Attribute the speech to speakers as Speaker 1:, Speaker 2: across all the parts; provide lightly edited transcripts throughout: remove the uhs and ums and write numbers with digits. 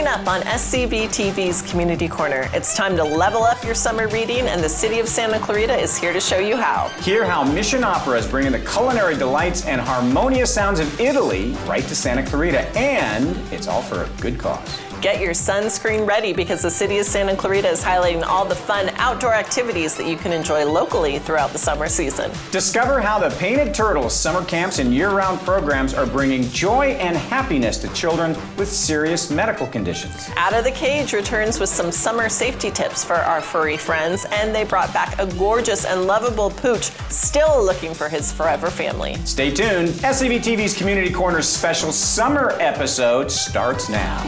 Speaker 1: Coming up on SCVTV's Community Corner, it's time to level up your summer reading, and the City of Santa Clarita is here to show you how.
Speaker 2: Hear how Mission Opera is bringing the culinary delights and harmonious sounds of Italy right to Santa Clarita, and it's all for a good cause.
Speaker 1: Get your sunscreen ready because the City of Santa Clarita is highlighting all the fun outdoor activities that you can enjoy locally throughout the summer season.
Speaker 2: Discover how the Painted Turtles summer camps and year-round programs are bringing joy and happiness to children with serious medical conditions.
Speaker 1: Outta the Cage returns with some summer safety tips for our furry friends, and they brought back a gorgeous and lovable pooch still looking for his forever family.
Speaker 2: Stay tuned. SCVTV's Community Corner's special summer episode starts now.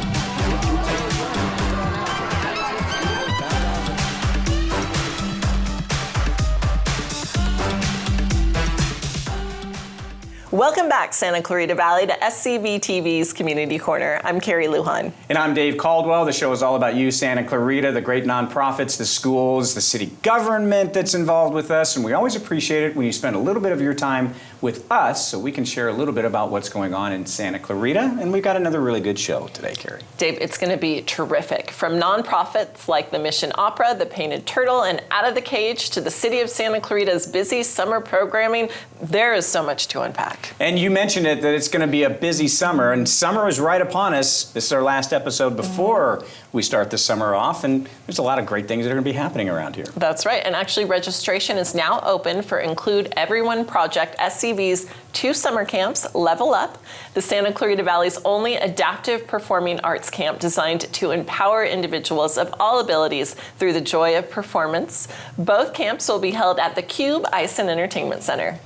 Speaker 1: Welcome back, Santa Clarita Valley, to SCVTV's Community Corner. I'm Carrie Lujan.
Speaker 2: And I'm Dave Caldwell. The show is all about you, Santa Clarita, the great nonprofits, the schools, the city government that's involved with us. And we always appreciate it when you spend a little bit of your time with us so we can share a little bit about what's going on in Santa Clarita. And we've got another really good show today, Carrie.
Speaker 1: Dave, it's going to be terrific. From nonprofits like the Mission Opera, the Painted Turtle, and Outta the Cage to the City of Santa Clarita's busy summer programming, there is so much to unpack.
Speaker 2: And you mentioned it, that it's going to be a busy summer, and summer is right upon us. This is our last episode before we start the summer off, and there's a lot of great things that are going to be happening around here.
Speaker 1: That's right, and actually registration is now open for Include Everyone Project, SCV's 2 summer camps, Level Up, the Santa Clarita Valley's only adaptive performing arts camp designed to empower individuals of all abilities through the joy of performance. Both camps will be held at the Cube Ice and Entertainment Center.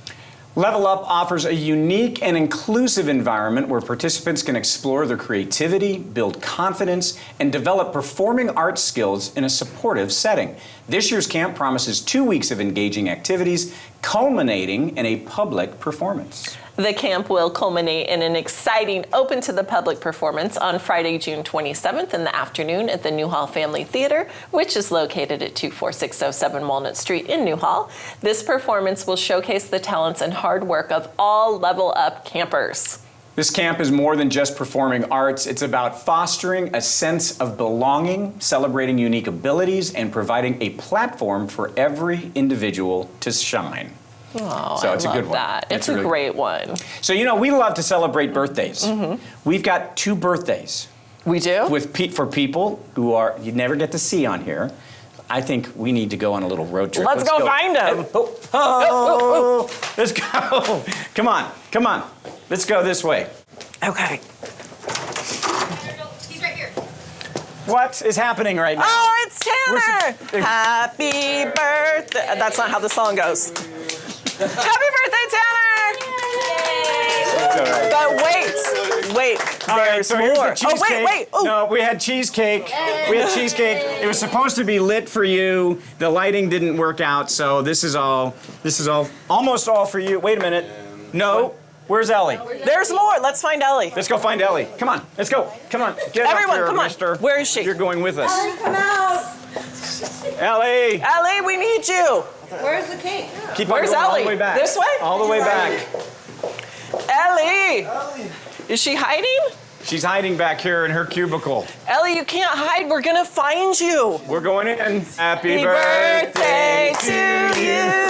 Speaker 2: Level Up offers a unique and inclusive environment where participants can explore their creativity, build confidence, and develop performing arts skills in a supportive setting. This year's camp promises 2 weeks of engaging activities, culminating in a public performance.
Speaker 1: The camp will culminate in an exciting open to the public performance on Friday, June 27th in the afternoon at the Newhall Family Theater, which is located at 24607 Walnut Street in Newhall. This performance will showcase the talents and hard work of all Level Up campers.
Speaker 2: This camp is more than just performing arts. It's about fostering a sense of belonging, celebrating unique abilities, and providing a platform for every individual to shine.
Speaker 1: Oh,
Speaker 2: so it's
Speaker 1: I
Speaker 2: a good
Speaker 1: love
Speaker 2: one.
Speaker 1: That. It's a great one.
Speaker 2: So, you know, we love to celebrate birthdays. We've got 2 birthdays.
Speaker 1: We do?
Speaker 2: For people who you never get to see on here. I think we need to go on a little road trip.
Speaker 1: Let's go find them.
Speaker 2: Let's go. Come on. Let's go this way.
Speaker 1: Okay.
Speaker 3: He's right here.
Speaker 2: What is happening right now?
Speaker 1: Oh, it's Tanner! Happy birthday. That's not how the song goes. Happy birthday, Tanner!
Speaker 2: Right.
Speaker 1: But wait, there's more.
Speaker 2: The
Speaker 1: wait. Oh.
Speaker 2: No, we had cheesecake. It was supposed to be lit for you. The lighting didn't work out, so this is almost all for you. Wait a minute. No. Where's Ellie?
Speaker 1: There's more. Let's find Ellie.
Speaker 2: Let's go find Ellie. Come on. Let's go. Come on. Get
Speaker 1: Everyone,
Speaker 2: up here,
Speaker 1: come on.
Speaker 2: mister.
Speaker 1: Where is she?
Speaker 2: You're going with us.
Speaker 3: Ellie, come out.
Speaker 2: Ellie.
Speaker 1: Ellie, we need you.
Speaker 3: Where's the cake?
Speaker 2: Keep on
Speaker 1: Where's
Speaker 2: going all
Speaker 1: Ellie?
Speaker 2: the way back.
Speaker 1: This way?
Speaker 2: All the way back.
Speaker 1: Ellie! Is she hiding?
Speaker 2: She's hiding back here in her cubicle.
Speaker 1: Ellie, you can't hide. We're going to find you.
Speaker 2: We're going in. Happy
Speaker 1: birthday to you.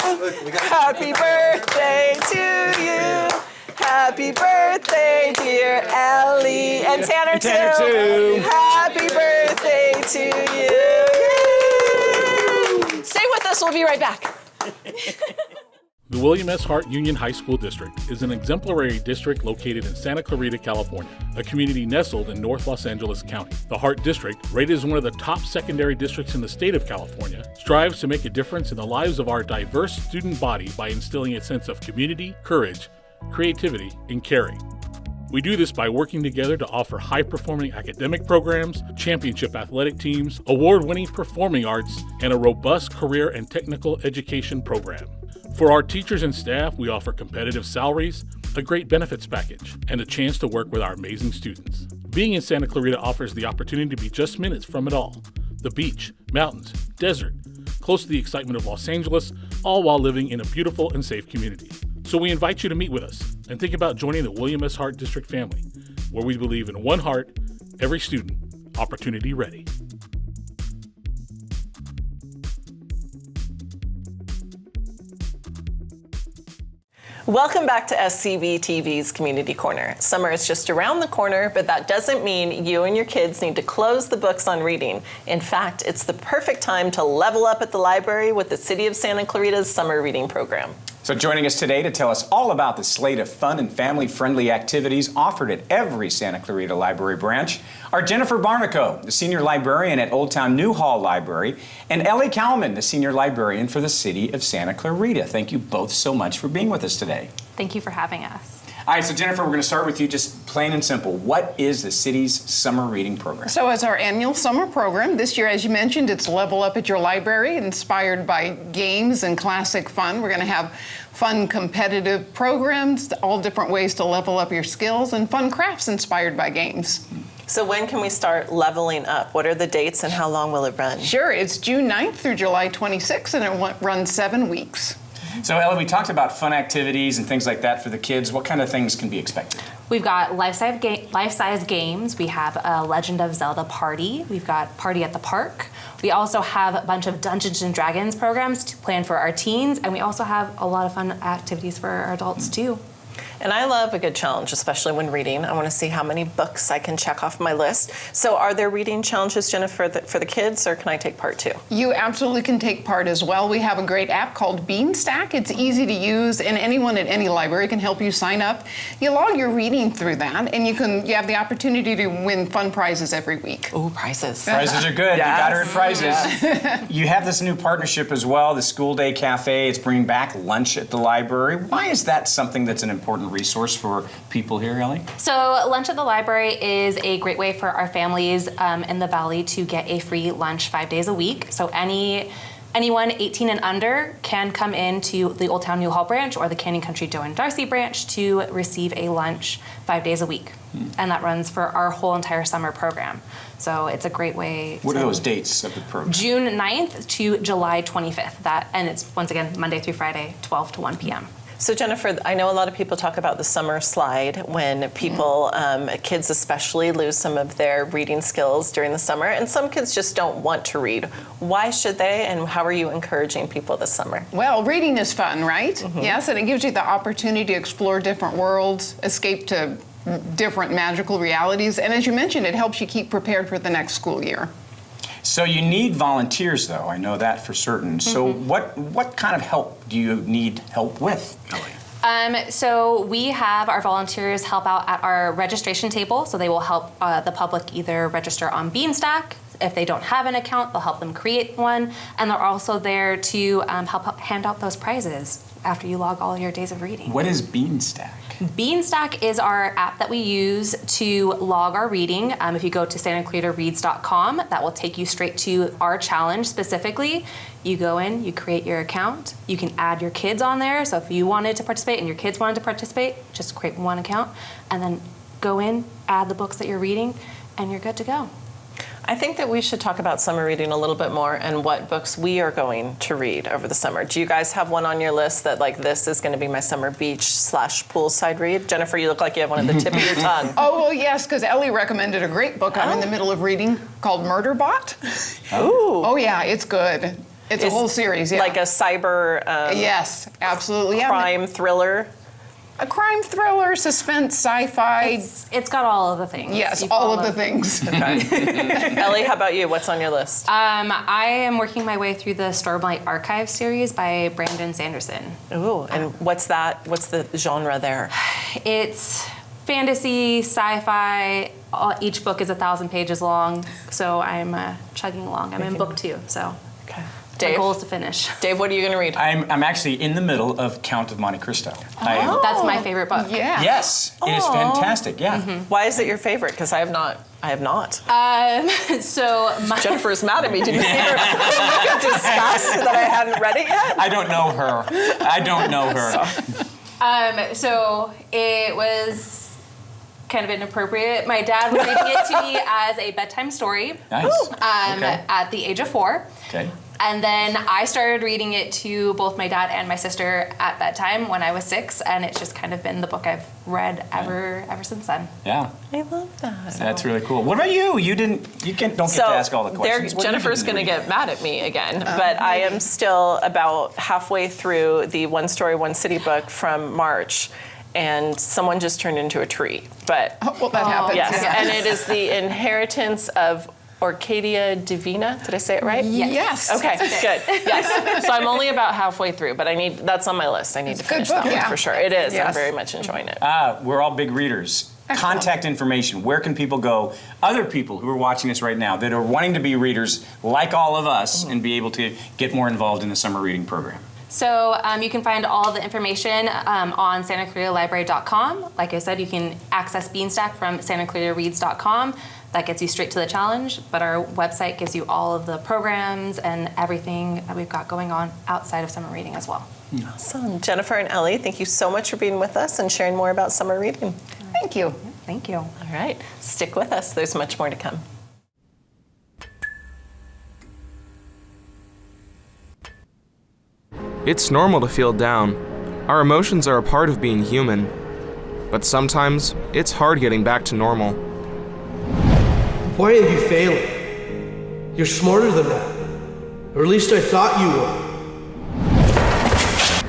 Speaker 1: Happy birthday to you. Happy birthday, dear Ellie. And Tanner too. Happy birthday to you. Yay! Stay with us. We'll be right back.
Speaker 4: The William S. Hart Union High School District is an exemplary district located in Santa Clarita, California, a community nestled in North Los Angeles County. The Hart District, rated as one of the top secondary districts in the state of California, strives to make a difference in the lives of our diverse student body by instilling a sense of community, courage, creativity, and caring. We do this by working together to offer high-performing academic programs, championship athletic teams, award-winning performing arts, and a robust career and technical education program. For our teachers and staff, we offer competitive salaries, a great benefits package, and a chance to work with our amazing students. Being in Santa Clarita offers the opportunity to be just minutes from it all. The beach, mountains, desert, close to the excitement of Los Angeles, all while living in a beautiful and safe community. So we invite you to meet with us and think about joining the William S. Hart District family, where we believe in one heart, every student, Opportunity ready.
Speaker 1: Welcome back to SCVTV's Community Corner. Summer is just around the corner, but that doesn't mean you and your kids need to close the books on reading. In fact, it's the perfect time to level up at the library with the City of Santa Clarita's summer reading program.
Speaker 2: So joining us today to tell us all about the slate of fun and family-friendly activities offered at every Santa Clarita Library branch are Jennifer Barnico, the Senior Librarian at Old Town New Hall Library, and Ellie Kalman, the Senior Librarian for the City of Santa Clarita. Thank you both so much for being with us today.
Speaker 5: Thank you for having us.
Speaker 2: All right, so Jennifer, we're going to start with you, just plain and simple. What is the city's summer reading program?
Speaker 6: So it's our annual summer program. This year, as you mentioned, it's Level Up at Your Library, inspired by games and classic fun. We're going to have fun competitive programs, all different ways to level up your skills, and fun crafts inspired by games.
Speaker 1: So when can we start leveling up? What are the dates and how long will it run?
Speaker 6: Sure, it's June 9th through July 26th, and it runs 7 weeks.
Speaker 2: So Ellie, we talked about fun activities and things like that for the kids. What kind of things can be expected?
Speaker 5: We've got life-size games. We have a Legend of Zelda party. We've got Party at the Park. We also have a bunch of Dungeons and Dragons programs to plan for our teens, and we also have a lot of fun activities for our adults too.
Speaker 1: And I love a good challenge, especially when reading. I want to see how many books I can check off my list. So are there reading challenges, Jennifer, for the kids, or can I take part too?
Speaker 6: You absolutely can take part as well. We have a great app called Beanstack. It's easy to use, and anyone at any library can help you sign up. You log your reading through that, and you have the opportunity to win fun prizes every week.
Speaker 1: Ooh, prizes.
Speaker 2: Prizes are good. You got her at prizes.
Speaker 1: Yes.
Speaker 2: You have this new partnership as well, the School Day Cafe. It's bringing back lunch at the library. Why is that something that's an important resource for people here, Ellie?
Speaker 5: So lunch at the library is a great way for our families in the Valley to get a free lunch 5 days a week. So anyone 18 and under can come into the Old Town New Hall branch or the Canyon Country Doe and Darcy branch to receive a lunch 5 days a week. And that runs for our whole entire summer program. So it's a great way.
Speaker 2: What are those dates of the program?
Speaker 5: June 9th to July 25th. And it's, once again, Monday through Friday, 12 to 1 p.m.
Speaker 1: So Jennifer, I know a lot of people talk about the summer slide when people, kids especially, lose some of their reading skills during the summer, and some kids just don't want to read. Why should they, and how are you encouraging people this summer?
Speaker 6: Well, reading is fun, right? Yes, and it gives you the opportunity to explore different worlds, escape to different magical realities, and as you mentioned, it helps you keep prepared for the next school year.
Speaker 2: So you need volunteers, though. I know that for certain. So what kind of help do you need help with, Ellie?
Speaker 5: So we have our volunteers help out at our registration table. So they will help the public either register on Beanstack. If they don't have an account, they'll help them create one. And they're also there to help hand out those prizes after you log all your days of reading.
Speaker 2: What is Beanstack?
Speaker 5: Beanstack is our app that we use to log our reading. If you go to santaclaritareads.com, that will take you straight to our challenge specifically. You go in, you create your account. You can add your kids on there. So if you wanted to participate and your kids wanted to participate, just create one account and then go in, add the books that you're reading, and you're good to go.
Speaker 1: I think that we should talk about summer reading a little bit more and what books we are going to read over the summer. Do you guys have one on your list that, like, this is going to be my summer beach/poolside read? Jennifer, you look like you have one at the tip of your tongue.
Speaker 6: Oh, well, yes, because Ellie recommended a great book I'm in the middle of reading called Murderbot.
Speaker 1: Ooh.
Speaker 6: Oh, yeah, it's good. It's a whole series, yeah.
Speaker 1: Like a cyber
Speaker 6: yes, absolutely.
Speaker 1: crime thriller.
Speaker 6: A crime thriller, suspense, sci-fi.
Speaker 5: It's got all of the things.
Speaker 6: Yes, all of the things.
Speaker 1: Ellie, how about you? What's on your list?
Speaker 5: I am working my way through the Stormlight Archive series by Brandon Sanderson.
Speaker 1: Ooh, and what's that? What's the genre there?
Speaker 5: It's fantasy, sci-fi. Each book is 1,000 pages long, so I'm chugging along. I'm in book 2, so.
Speaker 1: Okay.
Speaker 5: My
Speaker 1: Dave?
Speaker 5: goal is to finish.
Speaker 1: Dave, what are you going to read?
Speaker 2: I'm actually in the middle of Count of Monte Cristo.
Speaker 5: That's my favorite book.
Speaker 6: Yeah.
Speaker 2: Yes, it is fantastic, yeah.
Speaker 1: Why is it your favorite? Because I have not.
Speaker 5: So
Speaker 1: Jennifer's mad at me. Did you see her look of disgust that I hadn't read it yet?
Speaker 2: I don't know her.
Speaker 5: So it was kind of inappropriate. My dad was reading it to me as a bedtime story
Speaker 2: Nice. Okay.
Speaker 5: at the age of 4.
Speaker 2: Okay.
Speaker 5: And then I started reading it to both my dad and my sister at bedtime when I was 6, and it's just kind of been the book I've read ever since then.
Speaker 2: Yeah.
Speaker 1: I love that.
Speaker 2: That's really cool. What about you? Don't get to ask all the questions. What
Speaker 1: Jennifer's going to get mad at me again, but I am still about halfway through the One Story, One City book from March, and someone just turned into a tree. But
Speaker 6: Well, that happens.
Speaker 1: yes, and it is the inheritance of Orcadia Divina. Did I say it right?
Speaker 6: Yes.
Speaker 1: Okay, good. Yes. So I'm only about halfway through, but that's on my list. I need to finish that one for sure. It is. I'm
Speaker 6: Yes.
Speaker 1: very much enjoying it.
Speaker 2: We're all big readers. Contact information. Where can people go? Other people who are watching this right now that are wanting to be readers like all of us and be able to get more involved in the summer reading program.
Speaker 5: So you can find all the information on SantaClaritaLibrary.com. Like I said, you can access Beanstack from SantaClaritaReads.com. That gets you straight to the challenge, but our website gives you all of the programs and everything that we've got going on outside of summer reading as well.
Speaker 1: Awesome. Jennifer and Ellie, thank you so much for being with us and sharing more about summer reading.
Speaker 6: Thank you.
Speaker 5: Thank you.
Speaker 1: All right, stick with us. There's much more to come.
Speaker 7: It's normal to feel down. Our emotions are a part of being human. But sometimes, it's hard getting back to normal.
Speaker 8: Why are you failing? You're smarter than that. Or at least I thought you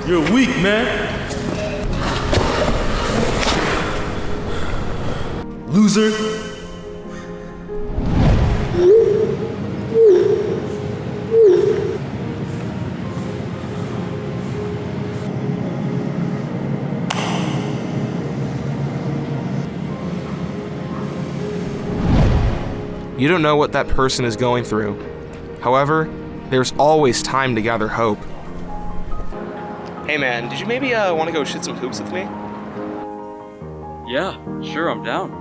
Speaker 8: were. You're weak, man. Loser.
Speaker 7: You don't know what that person is going through. However, there's always time to gather hope. Hey man, did you maybe want to go shoot some hoops with me?
Speaker 9: Yeah, sure, I'm down.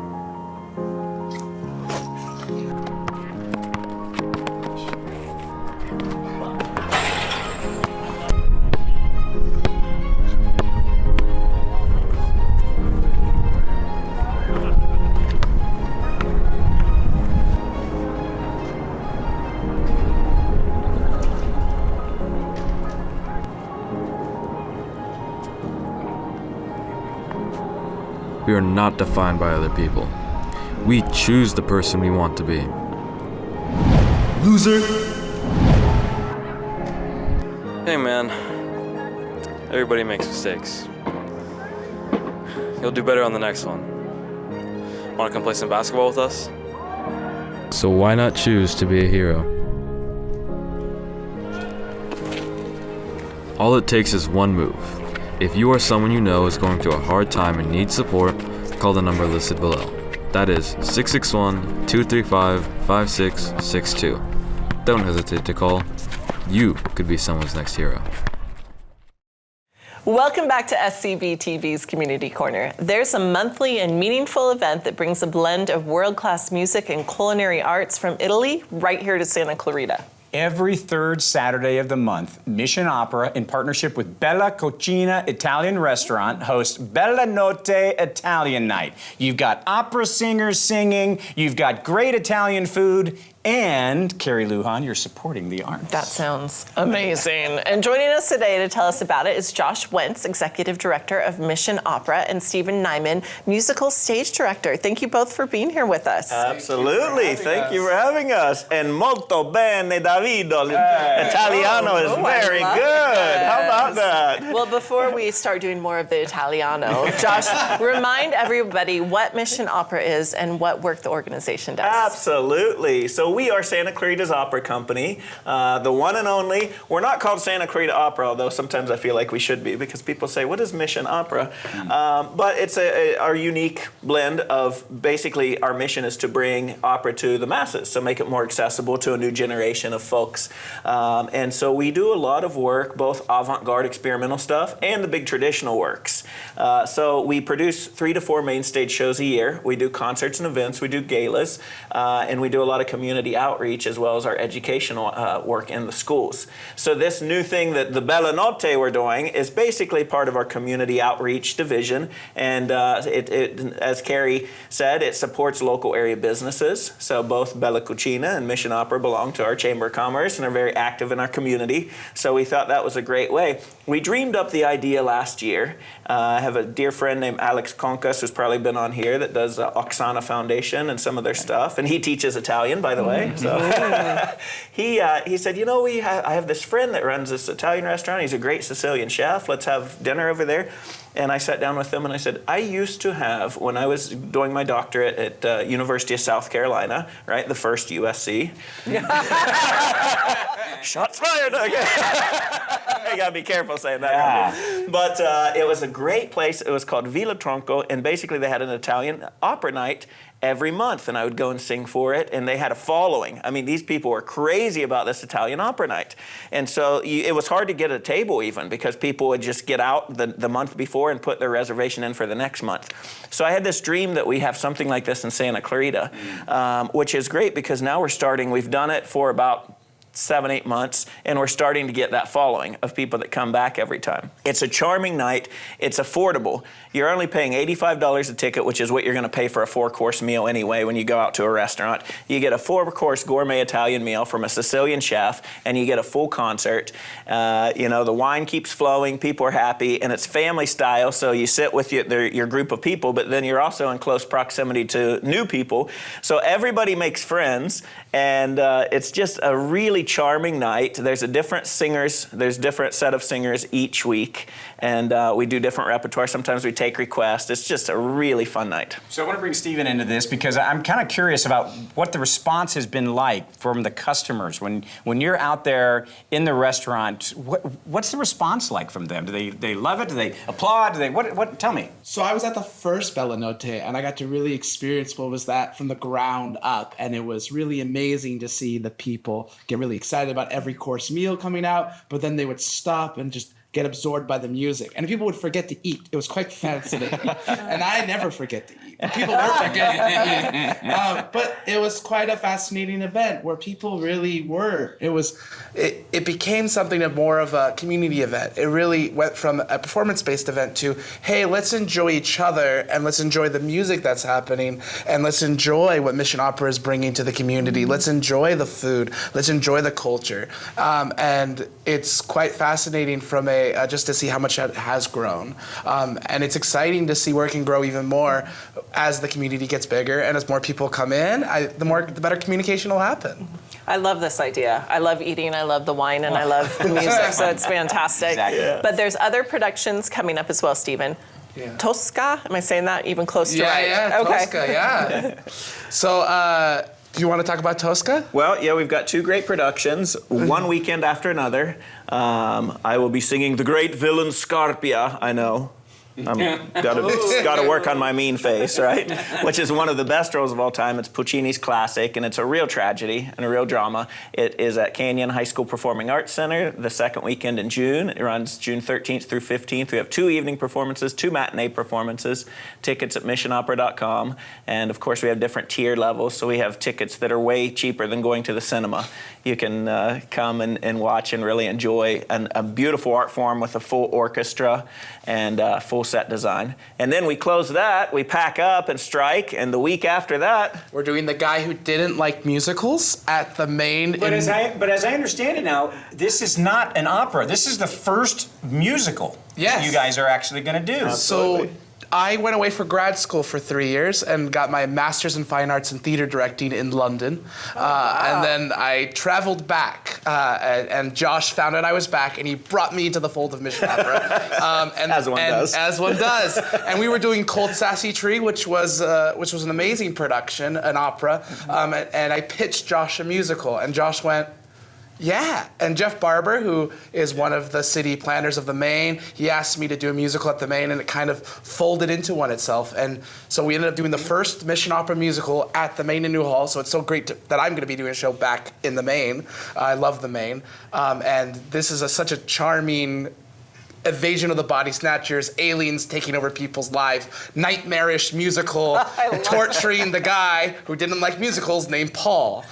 Speaker 9: We are not defined by other people. We choose the person we want to be.
Speaker 8: Loser.
Speaker 9: Hey man, everybody makes mistakes. You'll do better on the next one. Want to come play some basketball with us? So why not choose to be a hero? All it takes is one move. If you or someone you know is going through a hard time and needs support, call the number listed below. That is 661-235-5662. Don't hesitate to call. You could be someone's next hero.
Speaker 1: Welcome back to SCVTV's Community Corner. There's a monthly and meaningful event that brings a blend of world-class music and culinary arts from Italy right here to Santa Clarita.
Speaker 2: Every third Saturday of the month, Mission Opera, in partnership with Bella Cucina Italian Restaurant, hosts Bella Notte Italian Night. You've got opera singers singing, you've got great Italian food, and Carrie Lujan, you're supporting the arts.
Speaker 1: That sounds amazing. And joining us today to tell us about it is Josh Wentz, Executive Director of Mission Opera, and Stephen Nyman, Musical Stage Director. Thank you both for being here with us.
Speaker 10: Absolutely. Thank you for having us. And molto bene, Davido. Italiano is very good. How about that?
Speaker 1: Well, before we start doing more of the Italiano, Josh, remind everybody what Mission Opera is and what work the organization does.
Speaker 10: Absolutely. So we are Santa Clarita's opera company, the one and only. We're not called Santa Clarita Opera, although sometimes I feel like we should be because people say, what is Mission Opera? But it's our unique blend of basically our mission is to bring opera to the masses, to make it more accessible to a new generation of folks. And so we do a lot of work, both avant-garde experimental stuff and the big traditional works. So we produce 3 to 4 main stage shows a year. We do concerts and events, we do galas, and we do a lot of community community outreach as well as our educational work in the schools. So this new thing that the Bella Notte we're doing is basically part of our community outreach division, and as Carrie said, it supports local area businesses. So both Bella Cucina and Mission Opera belong to our Chamber of Commerce and are very active in our community. So we thought that was a great way. We dreamed up the idea last year. I have a dear friend named Alex Concas, who's probably been on here, that does Oksana Foundation and some of their stuff, and he teaches Italian, by the way. So he said, you know, I have this friend that runs this Italian restaurant. He's a great Sicilian chef. Let's have dinner over there. And I sat down with them and I said, I used to have, when I was doing my doctorate at University of South Carolina, right, the first USC. Shots fired. I gotta be careful saying that. Yeah. But it was a great place. It was called Villa Tronco, and basically they had an Italian opera night every month, and I would go and sing for it, and they had a following. I mean, these people were crazy about this Italian opera night. And so it was hard to get a table even, because people would just get out the month before and put their reservation in for the next month. So I had this dream that we have something like this in Santa Clarita, which is great because now we've done it for about 7-8 months, and we're starting to get that following of people that come back every time. It's a charming night. It's affordable. You're only paying $85 a ticket, which is what you're going to pay for a 4-course meal anyway when you go out to a restaurant. You get a 4-course gourmet Italian meal from a Sicilian chef, and you get a full concert. You know, the wine keeps flowing, people are happy, and it's family style, so you sit with your group of people, but then you're also in close proximity to new people. So everybody makes friends, and it's just a really charming night. There's different set of singers each week, and we do different repertoire. Sometimes we take requests. It's just a really fun night.
Speaker 2: So I want to bring Stephen into this because I'm kind of curious about what the response has been like from the customers when you're out there in the restaurant. What's the response like from them? Do they love it? Do they applaud? What? Tell me.
Speaker 11: So I was at the first Bella Notte, and I got to really experience what was that from the ground up, and it was really amazing to see the people get really excited about every course meal coming out, but then they would stop and just get absorbed by the music. And people would forget to eat. It was quite fascinating. And I never forget to eat. People were forgetting to eat. But it was quite a fascinating event where people really were. It became something of more of a community event. It really went from a performance-based event to, hey, let's enjoy each other and let's enjoy the music that's happening and let's enjoy what Mission Opera is bringing to the community. Let's enjoy the food. Let's enjoy the culture. And it's quite fascinating from just to see how much it has grown. And it's exciting to see where it can grow even more as the community gets bigger and as more people come in, the better communication will happen.
Speaker 1: I love this idea. I love eating, I love the wine, and I love the music, so it's fantastic.
Speaker 2: Exactly.
Speaker 10: Yeah.
Speaker 1: But there's other productions coming up as well, Stephen.
Speaker 11: Yeah.
Speaker 1: Tosca? Am I saying that even close to right?
Speaker 11: Yeah,
Speaker 1: okay.
Speaker 11: Tosca, yeah. So, do you want to talk about Tosca?
Speaker 10: Well, yeah, we've got 2 great productions, one weekend after another. I will be singing the great villain Scarpia, I know. Got to work on my mean face, right? Which is one of the best roles of all time. It's Puccini's classic, and it's a real tragedy and a real drama. It is at Canyon High School Performing Arts Center the second weekend in June. It runs June 13th through 15th. We have 2 evening performances, 2 matinee performances. Tickets at missionopera.com. And of course, we have different tier levels, so we have tickets that are way cheaper than going to the cinema. You can come and watch and really enjoy a beautiful art form with a full orchestra and full set design. And then we close that, we pack up and strike, and the week after that,
Speaker 11: we're doing The Guy Who Didn't Like Musicals at the main.
Speaker 2: But as I understand it now, this is not an opera. This is the first musical you guys are actually going to do.
Speaker 10: Absolutely.
Speaker 11: So I went away for grad school for 3 years and got my master's in fine arts and theater directing in London. And then I traveled back, and Josh found out I was back, and he brought me into the fold of Mission Opera.
Speaker 10: As one does.
Speaker 11: As one does. And we were doing Cold Sassy Tree, which was an amazing production, an opera. And I pitched Josh a musical, and Josh went, yeah, and Jeff Barber, who is one of the city planners of the Main, he asked me to do a musical at the Main, and it kind of folded into one itself. And so we ended up doing the first Mission Opera musical at the Main in New Hall, so it's so great that I'm going to be doing a show back in the Main. I love the Main. And this is such a charming Invasion of the Body Snatchers, aliens taking over people's lives, nightmarish musical, torturing the guy who didn't like musicals named Paul.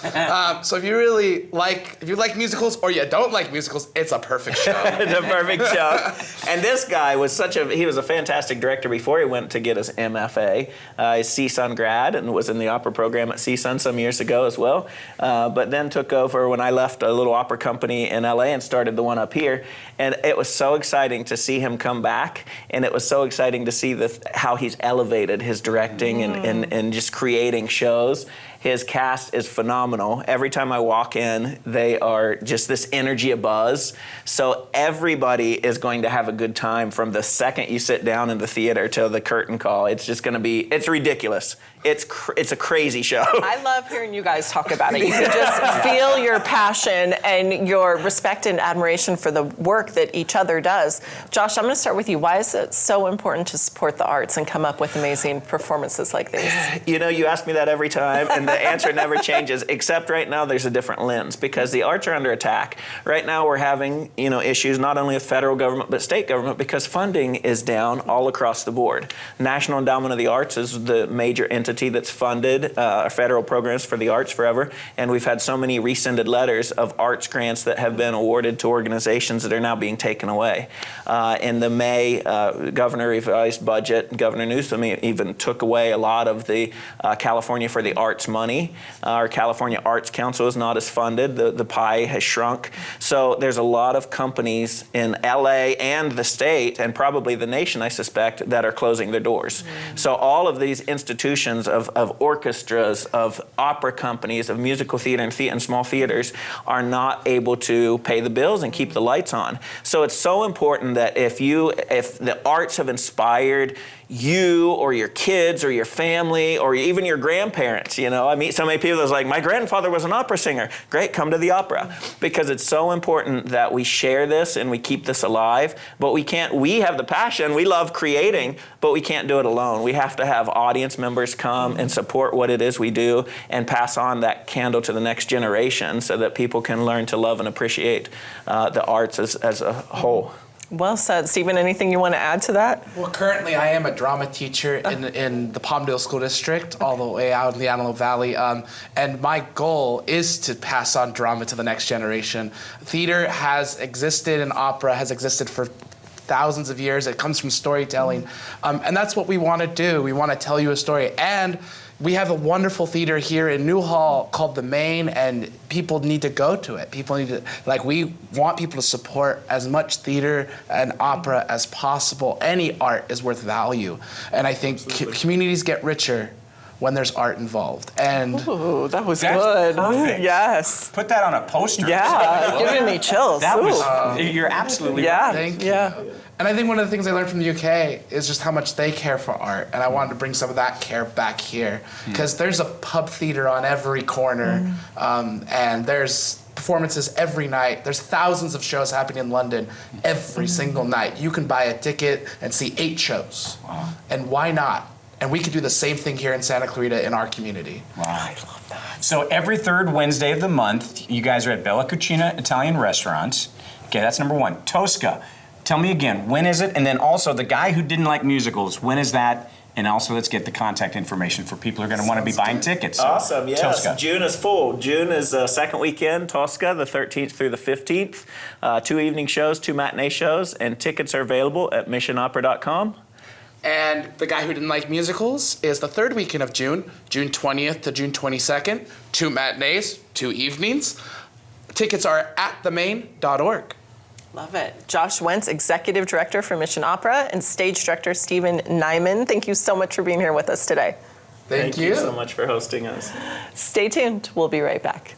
Speaker 11: So if you like musicals or you don't like musicals, it's a perfect show.
Speaker 10: It's a perfect show. And this guy was he was a fantastic director before he went to get his MFA. He's CSUN grad and was in the opera program at CSUN some years ago as well. But then took over when I left a little opera company in LA and started the one up here. And it was so exciting to see him come back, and it was so exciting to see how he's elevated his directing and just creating shows. His cast is phenomenal. Every time I walk in, they are just this energy, a buzz. So everybody is going to have a good time from the second you sit down in the theater till the curtain call. It's just going to be, it's ridiculous. It's a crazy show.
Speaker 1: I love hearing you guys talk about it. You can just feel your passion and your respect and admiration for the work that each other does. Josh, I'm going to start with you. Why is it so important to support the arts and come up with amazing performances like these?
Speaker 10: You know, you ask me that every time, and the answer never changes, except right now there's a different lens because the arts are under attack. Right now we're having, issues not only with federal government but state government because funding is down all across the board. National Endowment of the Arts is the major entity that's funded federal programs for the arts forever, and we've had so many rescinded letters of arts grants that have been awarded to organizations that are now being taken away. In the May governor revised budget, Governor Newsom even took away a lot of the California for the Arts money. Our California Arts Council is not as funded. The pie has shrunk. So there's a lot of companies in LA and the state, and probably the nation, I suspect, that are closing their doors. So all of these institutions of orchestras, of opera companies, of musical theater and small theaters are not able to pay the bills and keep the lights on. So it's so important that if the arts have inspired you or your kids or your family or even your grandparents, I meet so many people that's like, my grandfather was an opera singer. Great, come to the opera. Because it's so important that we share this and we keep this alive. But we have the passion, we love creating, but we can't do it alone. We have to have audience members come and support what it is we do and pass on that candle to the next generation so that people can learn to love and appreciate the arts as a whole.
Speaker 1: Well said. Stephen, anything you want to add to that?
Speaker 11: Well, currently I am a drama teacher in the Palmdale School District, all the way out in the Antelope Valley, and my goal is to pass on drama to the next generation. Theater has existed and opera has existed for thousands of years. It comes from storytelling, and that's what we want to do. We want to tell you a story, and we have a wonderful theater here in Newhall called The Main, and people need to go to it. We want people to support as much theater and opera as possible. Any art is worth value. And I think communities get richer when there's art involved. And
Speaker 1: ooh, that was
Speaker 2: that's
Speaker 1: good.
Speaker 2: Perfect.
Speaker 1: Yes.
Speaker 2: Put that on a poster.
Speaker 1: Yeah, giving me chills.
Speaker 2: That was, you're absolutely right.
Speaker 11: Thank you. And I think one of the things I learned from the UK is just how much they care for art, and I wanted to bring some of that care back here. Because there's a pub theater on every corner, and there's performances every night. There's thousands of shows happening in London every single night. You can buy a ticket and see 8 shows. Wow. And why not? And we could do the same thing here in Santa Clarita in our community.
Speaker 2: Wow. I love that. So every third Wednesday of the month, you guys are at Bella Cucina Italian Restaurant. Okay, that's number 1. Tosca. Tell me again, when is it? And then also, the guy who didn't like musicals, when is that? And also, let's get the contact information for people who are going to want to be buying tickets. So,
Speaker 10: awesome, yes.
Speaker 2: Tosca.
Speaker 10: June is full. June is the second weekend, Tosca, the 13th through the 15th. 2 evening shows, 2 matinee shows, and tickets are available at missionopera.com.
Speaker 11: And the guy who didn't like musicals is the third weekend of June, June 20th to June 22nd. 2 matinees, 2 evenings. Tickets are at themain.org.
Speaker 1: Love it. Josh Wentz, Executive Director for Mission Opera, and Stage Director Stephen Nyman. Thank you so much for being here with us today.
Speaker 11: Thank you
Speaker 10: so much for hosting us.
Speaker 1: Stay tuned. We'll be right back.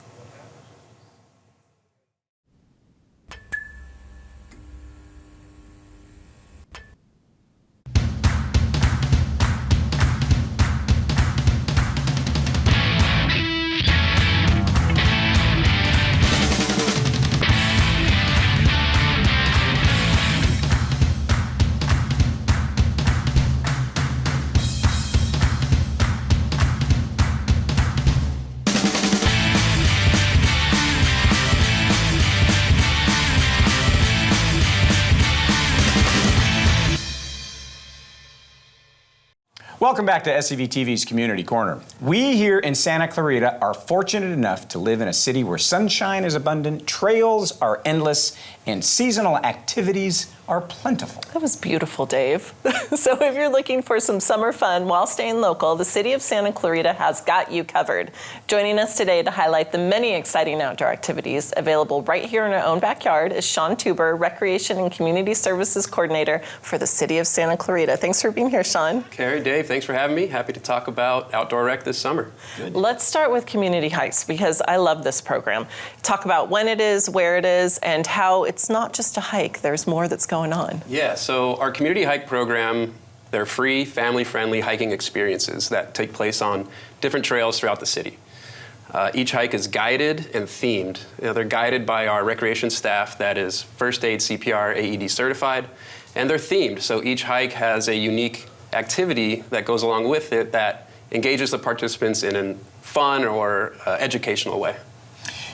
Speaker 2: Welcome back to SCVTV's Community Corner. We here in Santa Clarita are fortunate enough to live in a city where sunshine is abundant, trails are endless, and seasonal activities are plentiful.
Speaker 1: That was beautiful, Dave. So if you're looking for some summer fun while staying local, the City of Santa Clarita has got you covered. Joining us today to highlight the many exciting outdoor activities available right here in our own backyard is Sean Tuber, Recreation and Community Services Coordinator for the City of Santa Clarita. Thanks for being here, Sean.
Speaker 12: Carrie, Dave, thanks for having me. Happy to talk about outdoor rec this summer.
Speaker 2: Good.
Speaker 1: Let's start with community hikes because I love this program. Talk about when it is, where it is, and how it's not just a hike. There's more that's going on.
Speaker 12: Yeah, so our community hike program, they're free, family-friendly hiking experiences that take place on different trails throughout the city. Each hike is guided and themed. They're guided by our recreation staff that is first aid, CPR, AED certified, and they're themed. So each hike has a unique activity that goes along with it that engages the participants in a fun or educational way.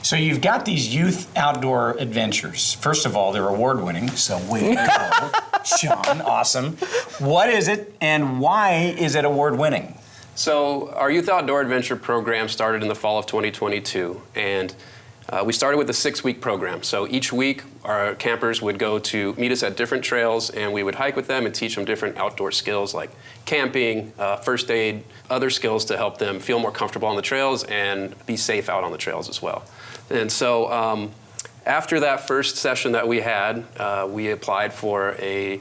Speaker 2: So you've got these youth outdoor adventures. First of all, they're award-winning, so way to go. Sean, awesome. What is it and why is it award-winning?
Speaker 12: So our Youth Outdoor Adventure program started in the fall of 2022, and we started with a 6-week program. So each week, our campers would go to meet us at different trails, and we would hike with them and teach them different outdoor skills like camping, first aid, other skills to help them feel more comfortable on the trails and be safe out on the trails as well. And so after that first session that we had, we applied for a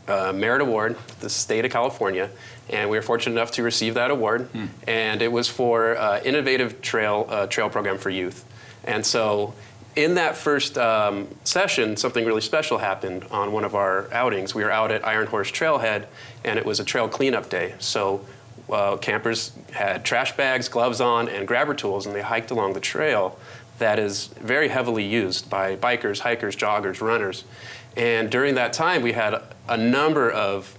Speaker 12: merit award, the state of California, and we were fortunate enough to receive that award. And it was for innovative trail program for youth. And so in that first session, something really special happened on one of our outings. We were out at Iron Horse Trailhead, and it was a trail cleanup day. So campers had trash bags, gloves on, and grabber tools, and they hiked along the trail that is very heavily used by bikers, hikers, joggers, runners. And during that time, we had a number of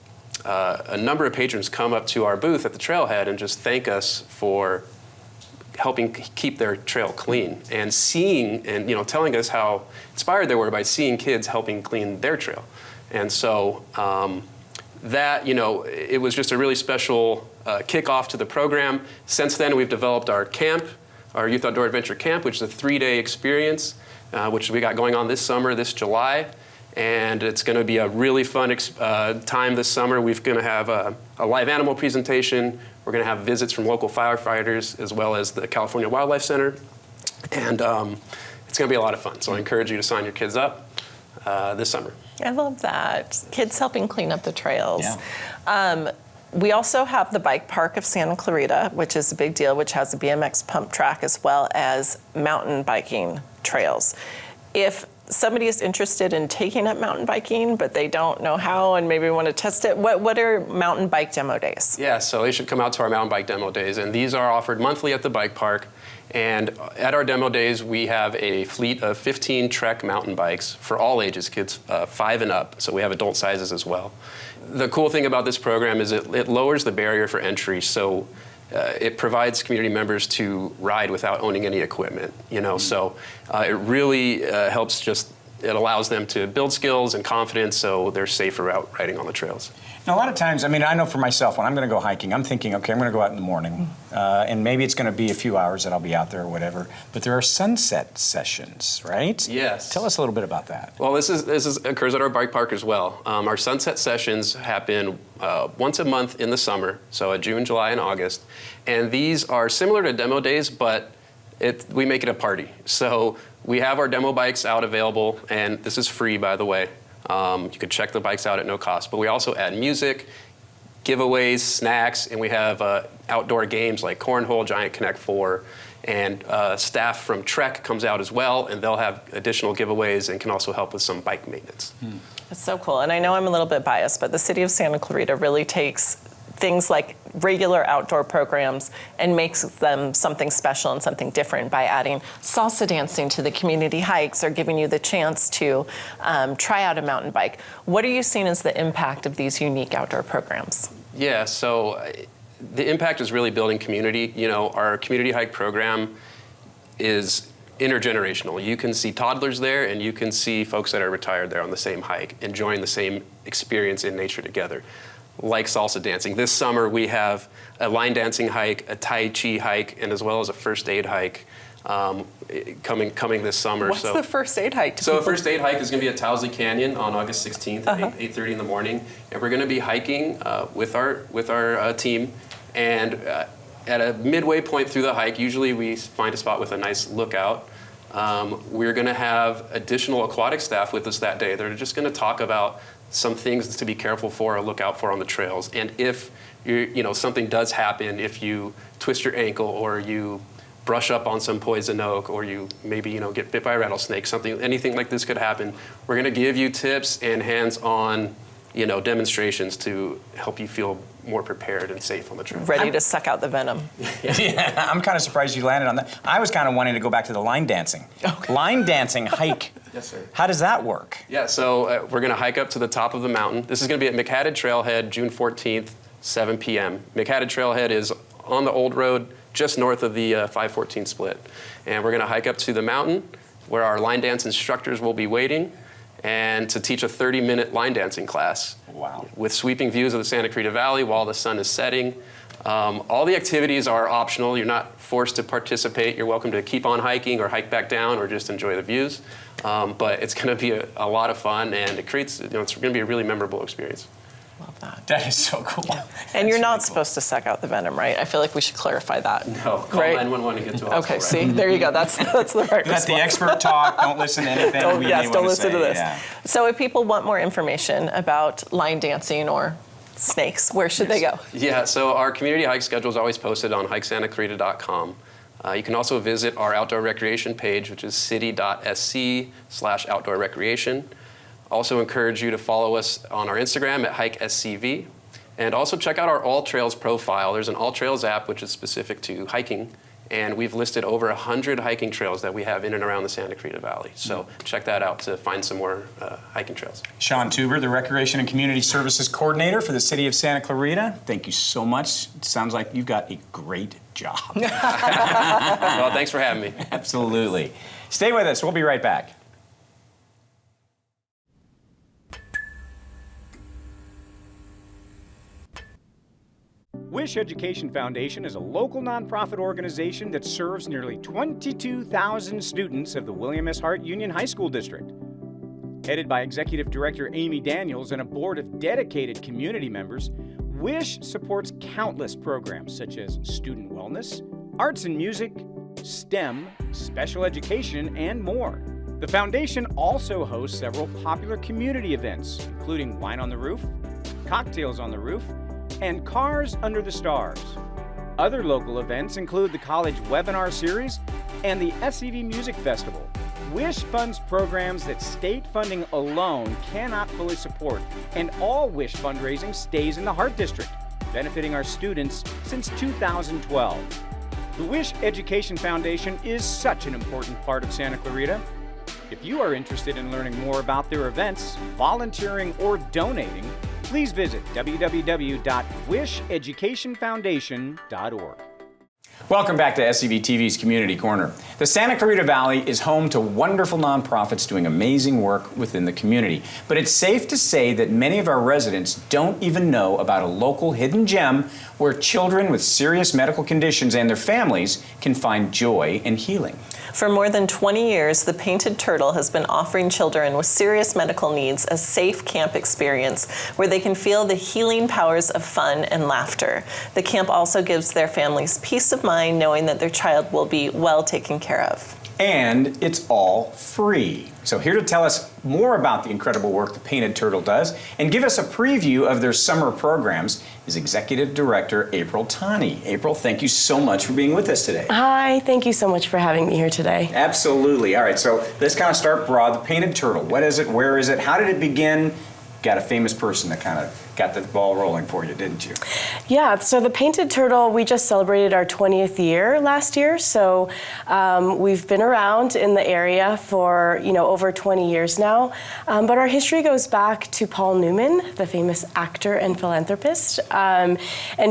Speaker 12: patrons come up to our booth at the trailhead and just thank us for helping keep their trail clean and seeing and telling us how inspired they were by seeing kids helping clean their trail. And so that it was just a really special kickoff to the program. Since then, we've developed our camp, our Youth Outdoor Adventure Camp, which is a 3-day experience, which we got going on this summer, this July. And it's going to be a really fun time this summer. We're going to have a live animal presentation. We're going to have visits from local firefighters as well as the California Wildlife Center. And it's going to be a lot of fun. So I encourage you to sign your kids up this summer.
Speaker 1: I love that. Kids helping clean up the trails.
Speaker 2: Yeah.
Speaker 1: We also have the Bike Park of Santa Clarita, which is a big deal, which has a BMX pump track as well as mountain biking trails. If somebody is interested in taking up mountain biking, but they don't know how and maybe want to test it, what are mountain bike demo days?
Speaker 12: Yeah, so they should come out to our mountain bike demo days, and these are offered monthly at the bike park. And at our demo days, we have a fleet of 15 Trek mountain bikes for all ages, kids 5 and up, so we have adult sizes as well. The cool thing about this program is it lowers the barrier for entry, so it provides community members to ride without owning any equipment, so it really helps it allows them to build skills and confidence so they're safer out riding on the trails.
Speaker 2: Now, a lot of times, I know for myself, when I'm going to go hiking, I'm thinking, okay, I'm going to go out in the morning, and maybe it's going to be a few hours that I'll be out there or whatever, but there are sunset sessions, right?
Speaker 12: Yes.
Speaker 2: Tell us a little bit about that.
Speaker 12: Well, this occurs at our bike park as well. Our sunset sessions happen once a month in the summer, so June, July, and August, and these are similar to demo days, but we make it a party. So we have our demo bikes out available, and this is free, by the way. You can check the bikes out at no cost, but we also add music, giveaways, snacks, and we have outdoor games like Cornhole, Giant Connect 4, and staff from Trek comes out as well, and they'll have additional giveaways and can also help with some bike maintenance.
Speaker 1: That's so cool, and I know I'm a little bit biased, but the City of Santa Clarita really takes things like regular outdoor programs and makes them something special and something different by adding salsa dancing to the community hikes or giving you the chance to try out a mountain bike. What are you seeing as the impact of these unique outdoor programs?
Speaker 12: Yeah, so the impact is really building community. Our community hike program is intergenerational. You can see toddlers there, and you can see folks that are retired there on the same hike, enjoying the same experience in nature together, like salsa dancing. This summer we have a line dancing hike, a Tai Chi hike, and as well as a first aid hike coming this summer.
Speaker 1: What's the first aid hike?
Speaker 12: So a first aid hike is going to be at Towsley Canyon on August 16th at 8:30 in the morning, and we're going to be hiking with our team, and at a midway point through the hike, usually we find a spot with a nice lookout. We're going to have additional aquatic staff with us that day. They're just going to talk about some things to be careful for or look out for on the trails, and if something does happen, if you twist your ankle or you brush up on some poison oak, or you maybe get bit by a rattlesnake, anything like this could happen. We're going to give you tips and hands-on demonstrations to help you feel more prepared and safe on the trail.
Speaker 1: Ready to suck out the venom.
Speaker 2: Yeah, I'm kind of surprised you landed on that. I was kind of wanting to go back to the line dancing. Okay. Line dancing hike.
Speaker 12: Yes, sir.
Speaker 2: How does that work?
Speaker 12: Yeah, so we're going to hike up to the top of the mountain. This is going to be at McHatted Trailhead, June 14th, 7 p.m. McHatted Trailhead is on the old road, just north of the 514 split. And we're going to hike up to the mountain where our line dance instructors will be waiting and to teach a 30-minute line dancing class.
Speaker 2: Wow.
Speaker 12: With sweeping views of the Santa Clarita Valley while the sun is setting. All the activities are optional. You're not forced to participate. You're welcome to keep on hiking or hike back down or just enjoy the views. But it's going to be a lot of fun, and it creates, it's going to be a really memorable experience.
Speaker 1: Love that.
Speaker 2: That is so cool.
Speaker 1: And you're not supposed to suck out the venom, right? I feel like we should clarify that.
Speaker 12: No, call 911 to get to us.
Speaker 1: Okay, see, there you go. That's the right
Speaker 2: Let
Speaker 1: response.
Speaker 2: the expert talk. Don't listen to anything.
Speaker 1: Don't
Speaker 2: want
Speaker 1: listen to this.
Speaker 2: Yeah.
Speaker 1: So if people want more information about line dancing or snakes, where should they go?
Speaker 12: Yeah, so our community hike schedule is always posted on hikesantaclarita.com. You can also visit our outdoor recreation page, which is city.sc/outdoor recreation. Also encourage you to follow us on our Instagram at HikeSCV. And also check out our All Trails profile. There's an All Trails app which is specific to hiking. And we've listed over 100 hiking trails that we have in and around the Santa Clarita Valley. So check that out to find some more hiking trails.
Speaker 2: Sean Tuber, the Recreation and Community Services Coordinator for the City of Santa Clarita. Thank you so much. It sounds like you've got a great job.
Speaker 12: Well, thanks for having me.
Speaker 2: Absolutely. Stay with us. We'll be right back. Wish Education Foundation is a local nonprofit organization that serves nearly 22,000 students of the William S. Hart Union High School District. Headed by Executive Director Amy Daniels and a board of dedicated community members, Wish supports countless programs such as student wellness, arts and music, STEM, special education, and more. The foundation also hosts several popular community events, including Wine on the Roof, Cocktails on the Roof, and Cars Under the Stars. Other local events include the College Webinar Series and the SCV Music Festival. Wish funds programs that state funding alone cannot fully support, and all Wish fundraising stays in the Hart District, benefiting our students since 2012. The Wish Education Foundation is such an important part of Santa Clarita. If you are interested in learning more about their events, volunteering, or donating, please visit www.wisheducationfoundation.org. Welcome back to SCVTV's Community Corner. The Santa Clarita Valley is home to wonderful nonprofits doing amazing work within the community. But it's safe to say that many of our residents don't even know about a local hidden gem where children with serious medical conditions and their families can find joy and healing.
Speaker 1: For more than 20 years, the Painted Turtle has been offering children with serious medical needs a safe camp experience where they can feel the healing powers of fun and laughter. The camp also gives their families peace of mind knowing that their child will be well taken care of.
Speaker 2: And it's all free. So here to tell us more about the incredible work the Painted Turtle does and give us a preview of their summer programs is Executive Director April Tani. April, thank you so much for being with us today.
Speaker 13: Hi, thank you so much for having me here today.
Speaker 2: Absolutely. All right, so let's kind of start broad. The Painted Turtle, what is it? Where is it? How did it begin? Got a famous person that kind of got the ball rolling for you, didn't you?
Speaker 13: Yeah, so the Painted Turtle, we just celebrated our 20th year last year, so we've been around in the area for over 20 years now, but our history goes back to Paul Newman, the famous actor and philanthropist, and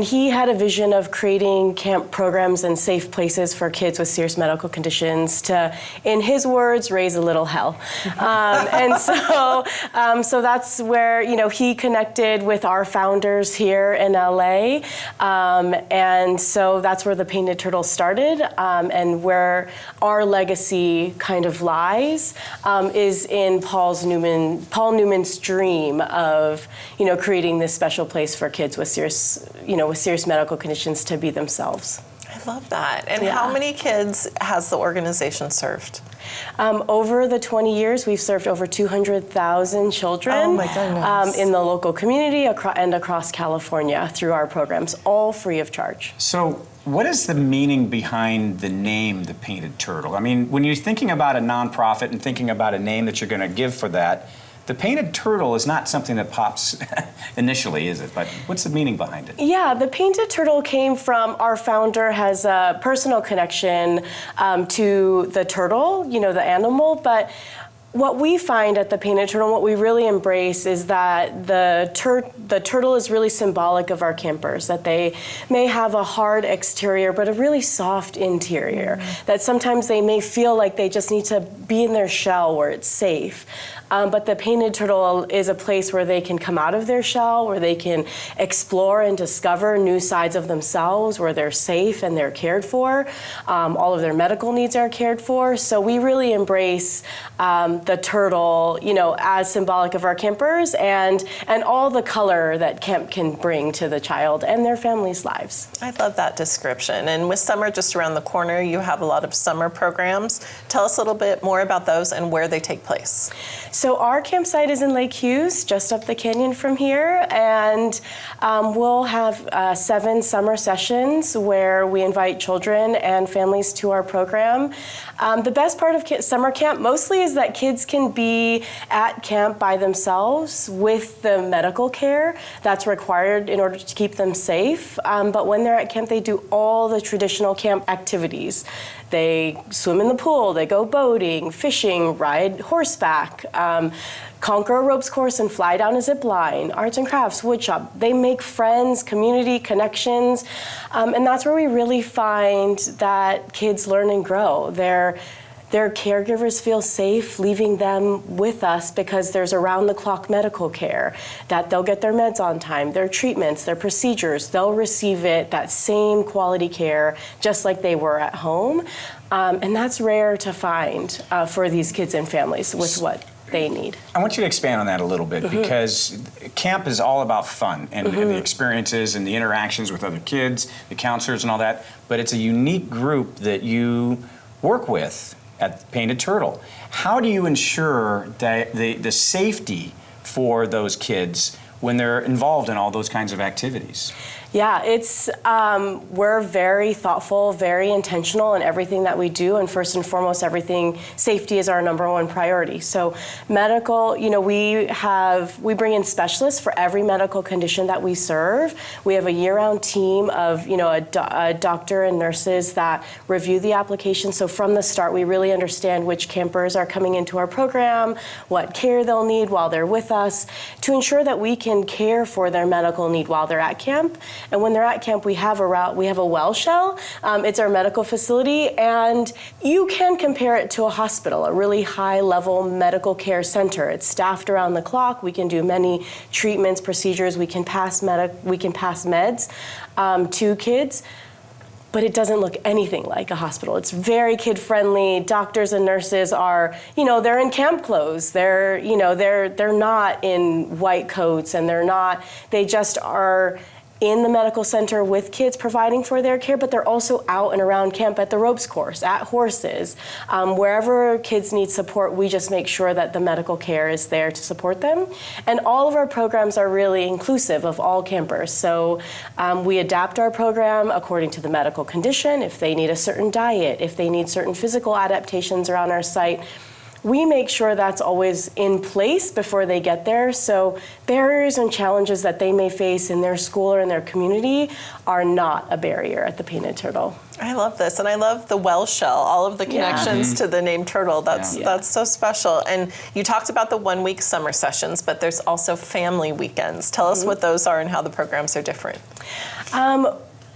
Speaker 13: he had a vision of creating camp programs and safe places for kids with serious medical conditions to, in his words, raise a little hell. And so that's where he connected with our founders here in LA, and so that's where the Painted Turtle started, and where our legacy kind of lies is in Paul Newman's dream of creating this special place for kids with serious medical conditions to be themselves.
Speaker 1: I love that. And how many kids has the organization served?
Speaker 13: Over the 20 years, we've served over 200,000 children in the local community and across California through our programs, all free of charge.
Speaker 2: So what is the meaning behind the name, the Painted Turtle? I mean, when you're thinking about a nonprofit and thinking about a name that you're going to give for that, the Painted Turtle is not something that pops initially, is it? But what's the meaning behind it?
Speaker 13: Yeah, the Painted Turtle came from our founder has a personal connection to the turtle, the animal, but what we find at the Painted Turtle, what we really embrace is that the turtle is really symbolic of our campers, that they may have a hard exterior but a really soft interior, that sometimes they may feel like they just need to be in their shell where it's safe. But the Painted Turtle is a place where they can come out of their shell, where they can explore and discover new sides of themselves, where they're safe and they're cared for. All of their medical needs are cared for. So we really embrace the turtle, as symbolic of our campers and all the color that camp can bring to the child and their families' lives.
Speaker 1: I love that description. And with summer just around the corner, you have a lot of summer programs. Tell us a little bit more about those and where they take place.
Speaker 13: So our campsite is in Lake Hughes, just up the canyon from here, and we'll have 7 summer sessions where we invite children and families to our program. The best part of summer camp mostly is that kids can be at camp by themselves with the medical care that's required in order to keep them safe. But when they're at camp, they do all the traditional camp activities. They swim in the pool, they go boating, fishing, ride horseback, conquer a ropes course and fly down a zip line, arts and crafts, woodshop. They make friends, community connections, and that's where we really find that kids learn and grow. Their caregivers feel safe leaving them with us because there's around-the-clock medical care, that they'll get their meds on time, their treatments, their procedures, they'll receive that same quality care just like they were at home. And that's rare to find for these kids and families with what they need.
Speaker 2: I want you to expand on that a little bit because camp is all about fun and the experiences and the interactions with other kids, the counselors and all that, but it's a unique group that you work with at Painted Turtle. How do you ensure that the safety for those kids when they're involved in all those kinds of activities?
Speaker 13: Yeah, we're very thoughtful, very intentional in everything that we do, and first and foremost, safety is our #1 priority. So medical, we bring in specialists for every medical condition that we serve. We have a year-round team of, a doctor and nurses that review the application. So from the start, we really understand which campers are coming into our program, what care they'll need while they're with us, to ensure that we can care for their medical need while they're at camp. And when they're at camp, we have a well shell. It's our medical facility, and you can compare it to a hospital, a really high-level medical care center. It's staffed around the clock. We can do many treatments, procedures. We can pass meds to kids. But it doesn't look anything like a hospital. It's very kid-friendly. Doctors and nurses are, they're in camp clothes. They're not in white coats, and they just are in the medical center with kids providing for their care, but they're also out and around camp at the ropes course, at horses. Wherever kids need support, we just make sure that the medical care is there to support them. And all of our programs are really inclusive of all campers. So we adapt our program according to the medical condition. If they need a certain diet, if they need certain physical adaptations around our site, we make sure that's always in place before they get there. So barriers and challenges that they may face in their school or in their community are not a barrier at the Painted Turtle.
Speaker 1: I love this, and I love the well shell, all of the connections to the name turtle. That's so special. And you talked about the 1 week summer sessions, but there's also family weekends. Tell us what those are and how the programs are different.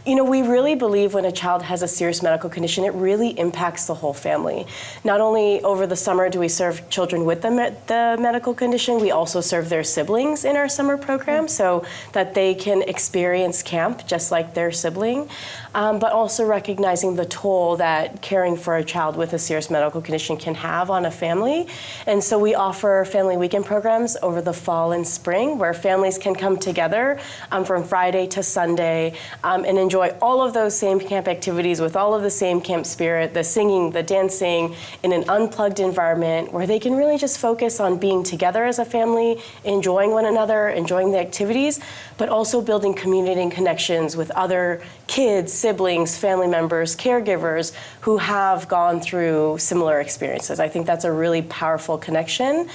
Speaker 13: You know, we really believe when a child has a serious medical condition, it really impacts the whole family. Not only over the summer do we serve children with the medical condition, we also serve their siblings in our summer program so that they can experience camp just like their sibling, but also recognizing the toll that caring for a child with a serious medical condition can have on a family. And so we offer family weekend programs over the fall and spring where families can come together from Friday to Sunday and enjoy all of those same camp activities with all of the same camp spirit, the singing, the dancing, in an unplugged environment where they can really just focus on being together as a family, enjoying one another, enjoying the activities, but also building community and connections with other kids, siblings, family members, caregivers who have gone through similar experiences. I think that's a really powerful connection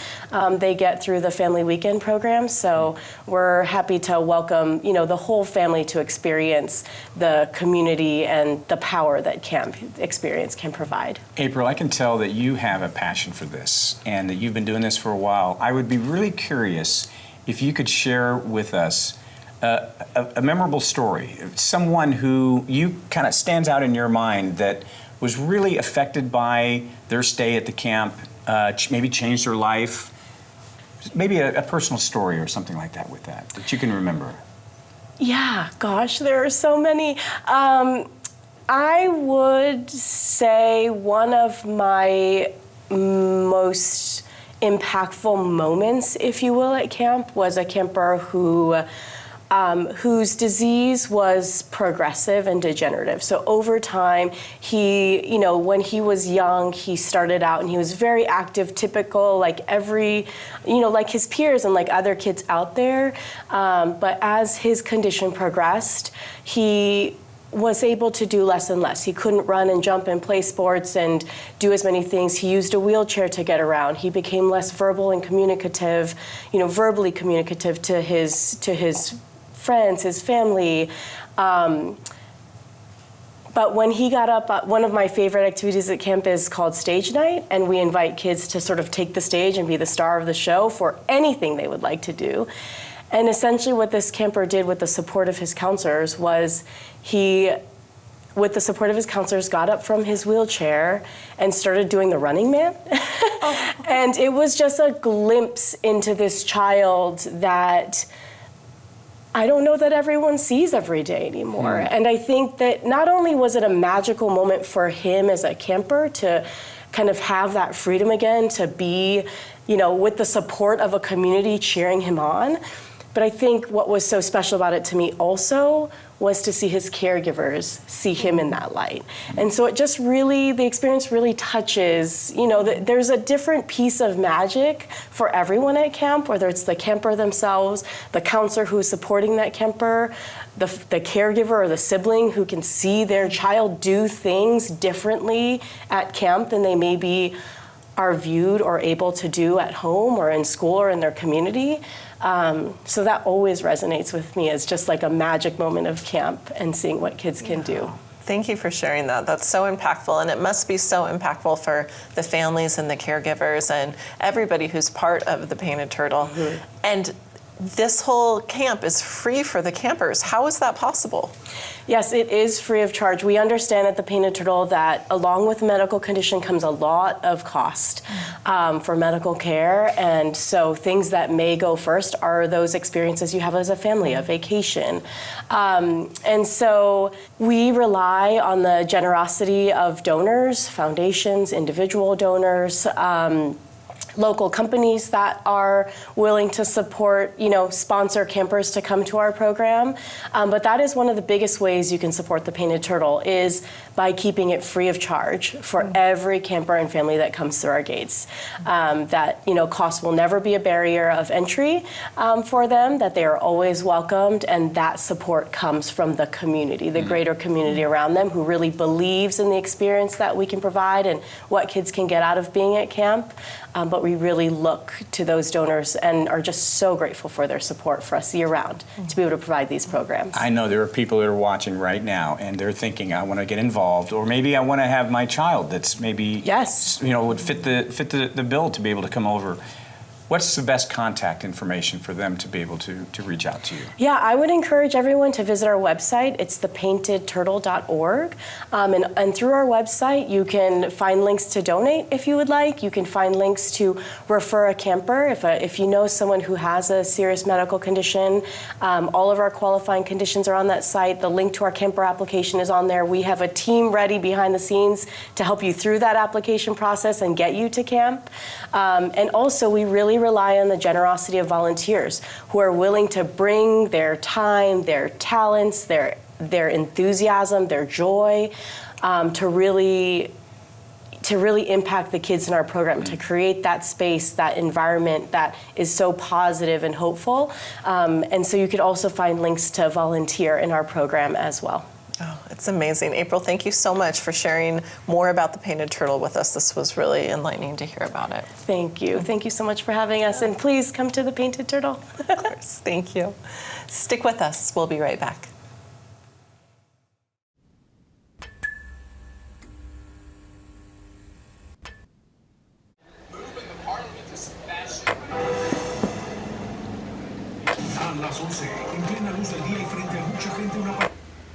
Speaker 13: they get through the family weekend program. So we're happy to welcome, you know, the whole family to experience the community and the power that camp experience can provide.
Speaker 2: April, I can tell that you have a passion for this and that you've been doing this for a while. I would be really curious if you could share with us a memorable story, someone who you kind of stands out in your mind that was really affected by their stay at the camp, maybe changed their life, maybe a personal story or something like that with that you can remember.
Speaker 13: Yeah, gosh, there are so many. I would say one of my most impactful moments, if you will, at camp was a camper whose disease was progressive and degenerative. So over time, he, you know, when he was young, he started out and he was very active, typical, like every, you know, like his peers and like other kids out there. But as his condition progressed, he was able to do less and less. He couldn't run and jump and play sports and do as many things. He used a wheelchair to get around. He became less verbal and communicative, you know, verbally communicative to his friends, his family. But when he got up, one of my favorite activities at camp is called stage night, and we invite kids to sort of take the stage and be the star of the show for anything they would like to do. And essentially what this camper did with the support of his counselors was with the support of his counselors, got up from his wheelchair and started doing the Running Man. And it was just a glimpse into this child that I don't know that everyone sees every day anymore. And I think that not only was it a magical moment for him as a camper to kind of have that freedom again, to be, you know, with the support of a community cheering him on, but I think what was so special about it to me also was to see his caregivers see him in that light. And so it just really, the experience really touches, you know, there's a different piece of magic for everyone at camp, whether it's the camper themselves, the counselor who's supporting that camper, the caregiver or the sibling who can see their child do things differently at camp than they maybe are viewed or able to do at home or in school or in their community. So that always resonates with me as just like a magic moment of camp and seeing what kids can do.
Speaker 1: Thank you for sharing that. That's so impactful, and it must be so impactful for the families and the caregivers and everybody who's part of the Painted Turtle. And this whole camp is free for the campers. How is that possible?
Speaker 13: Yes, it is free of charge. We understand at the Painted Turtle that along with medical condition comes a lot of cost for medical care. And so things that may go first are those experiences you have as a family, a vacation. And so we rely on the generosity of donors, foundations, individual donors, local companies that are willing to support, sponsor campers to come to our program. But that is one of the biggest ways you can support the Painted Turtle is by keeping it free of charge for every camper and family that comes through our gates. That, cost will never be a barrier of entry for them, that they are always welcomed, and that support comes from the community, the greater community around them who really believes in the experience that we can provide and what kids can get out of being at camp. But we really look to those donors and are just so grateful for their support for us year-round to be able to provide these programs.
Speaker 2: I know there are people that are watching right now and they're thinking, I want to get involved, or maybe I want to have my child that's maybe, would fit the bill to be able to come over. What's the best contact information for them to be able to reach out to you?
Speaker 13: Yeah, I would encourage everyone to visit our website. It's thepaintedturtle.org. And through our website, you can find links to donate if you would like. You can find links to refer a camper. If you know someone who has a serious medical condition, all of our qualifying conditions are on that site. The link to our camper application is on there. We have a team ready behind the scenes to help you through that application process and get you to camp. And also, we really rely on the generosity of volunteers who are willing to bring their time, their talents, their enthusiasm, their joy to really impact the kids in our program, to create that space, that environment that is so positive and hopeful. And so you could also find links to volunteer in our program as well.
Speaker 1: Oh, it's amazing. April, thank you so much for sharing more about the Painted Turtle with us. This was really enlightening to hear about it.
Speaker 13: Thank you. Thank you so much for having us. And please come to the Painted Turtle.
Speaker 1: Of course. Thank you. Stick with us. We'll be right back.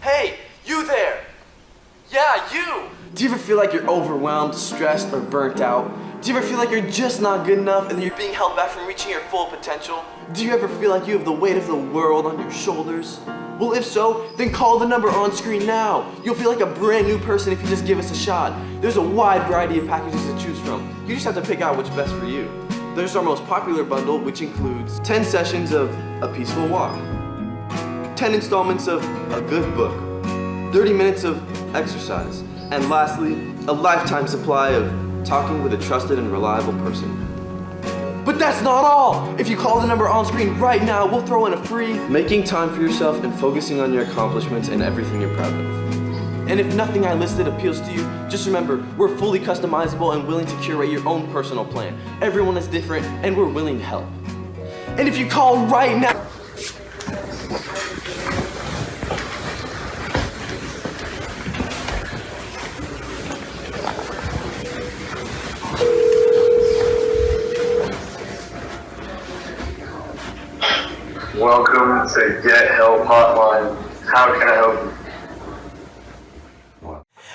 Speaker 14: Hey, you there! Yeah, you! Do you ever feel like you're overwhelmed, stressed, or burnt out? Do you ever feel like you're just not good enough and you're being held back from reaching your full potential? Do you ever feel like you have the weight of the world on your shoulders? Well, if so, then call the number on screen now. You'll feel like a brand new person if you just give us a shot. There's a wide variety of packages to choose from. You just have to pick out what's best for you. There's our most popular bundle, which includes 10 sessions of a peaceful walk, 10 installments of a good book, 30 minutes of exercise, and lastly, a lifetime supply of talking with a trusted and reliable person. But that's not all! If you call the number on screen right now, we'll throw in a free making time for yourself and focusing on your accomplishments and everything you're proud of. And if nothing I listed appeals to you, just remember, we're fully customizable and willing to curate your own personal plan. Everyone is different, and we're willing to help. And if you call right now,
Speaker 15: Welcome to Get Help Hotline. How can I help you?